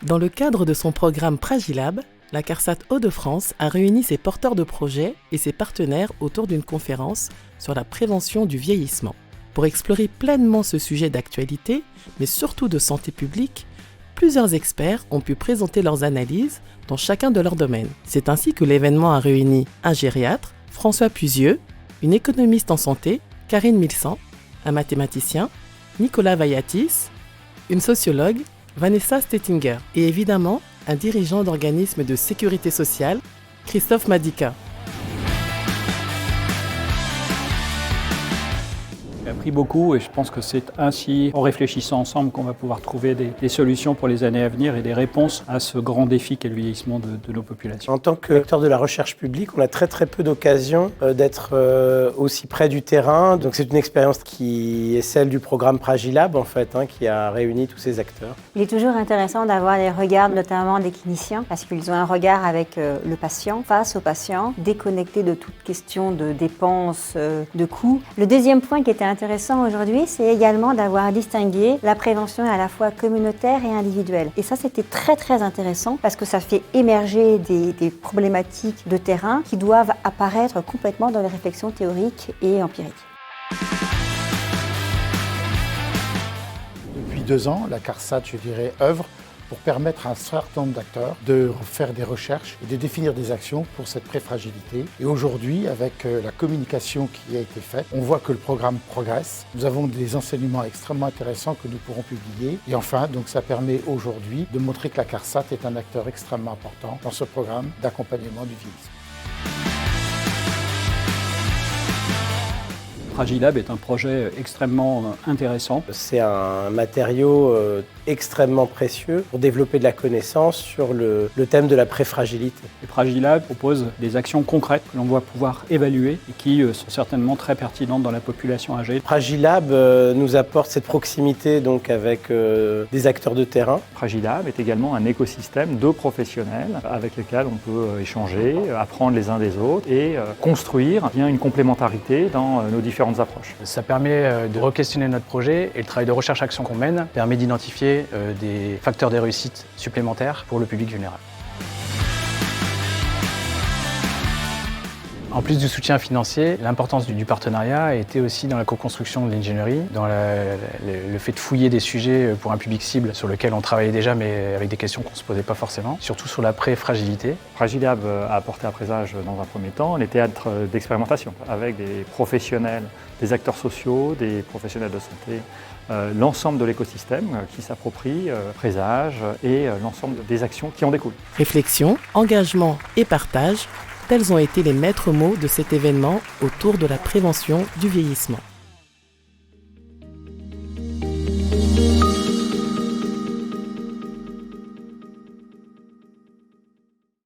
Dans le cadre de son programme Pragilab, la CARSAT Hauts-de-France a réuni ses porteurs de projets et ses partenaires autour d'une conférence sur la prévention du vieillissement. Pour explorer pleinement ce sujet d'actualité, mais surtout de santé publique, plusieurs experts ont pu présenter leurs analyses dans chacun de leurs domaines. C'est ainsi que l'événement a réuni un gériatre, François Puzieux, une économiste en santé, Karine Milsan, un mathématicien, Nicolas Vayatis, une sociologue, Vanessa Stettinger, et évidemment un dirigeant d'organisme de sécurité sociale, Christophe Madika. J'ai appris beaucoup et je pense que c'est ainsi, en réfléchissant ensemble, qu'on va pouvoir trouver des solutions pour les années à venir et des réponses à ce grand défi qu'est le vieillissement de nos populations. En tant qu'acteur de la recherche publique, on a très peu d'occasions d'être aussi près du terrain. Donc c'est une expérience qui est celle du programme Pragilab, en fait, qui a réuni tous ces acteurs. Il est toujours intéressant d'avoir les regards, notamment des cliniciens, parce qu'ils ont un regard avec le patient, face au patient, déconnecté de toute question de dépenses, de coûts. Le deuxième point qui était intéressant aujourd'hui, c'est également d'avoir distingué la prévention à la fois communautaire et individuelle. Et ça, c'était très intéressant parce que ça fait émerger des problématiques de terrain qui doivent apparaître complètement dans les réflexions théoriques et empiriques. Depuis 2 ans, la CARSAT, je dirais, œuvre pour permettre à un certain nombre d'acteurs de faire des recherches et de définir des actions pour cette préfragilité. Et aujourd'hui, avec la communication qui a été faite, on voit que le programme progresse. Nous avons des enseignements extrêmement intéressants que nous pourrons publier. Et enfin, donc ça permet aujourd'hui de montrer que la CARSAT est un acteur extrêmement important dans ce programme d'accompagnement du vieillissement. Pragilab est un projet extrêmement intéressant. C'est un matériau extrêmement précieux pour développer de la connaissance sur le thème de la préfragilité. Et Pragilab propose des actions concrètes que l'on va pouvoir évaluer et qui sont certainement très pertinentes dans la population âgée. Pragilab nous apporte cette proximité donc avec des acteurs de terrain. Pragilab est également un écosystème de professionnels avec lesquels on peut échanger, apprendre les uns des autres et construire bien une complémentarité dans nos différentes approches. Ça permet de re-questionner notre projet et le travail de recherche-action qu'on mène permet d'identifier des facteurs de réussite supplémentaires pour le public vulnérable. En plus du soutien financier, l'importance du partenariat a été aussi dans la co-construction de l'ingénierie, dans le fait de fouiller des sujets pour un public cible sur lequel on travaillait déjà mais avec des questions qu'on ne se posait pas forcément, surtout sur la pré-fragilité. Pragilab a apporté à Présage dans un premier temps les théâtres d'expérimentation avec des professionnels, des acteurs sociaux, des professionnels de santé, l'ensemble de l'écosystème qui s'approprie Présage et l'ensemble des actions qui en découlent. Réflexion, engagement et partage, tels ont été les maîtres mots de cet événement autour de la prévention du vieillissement.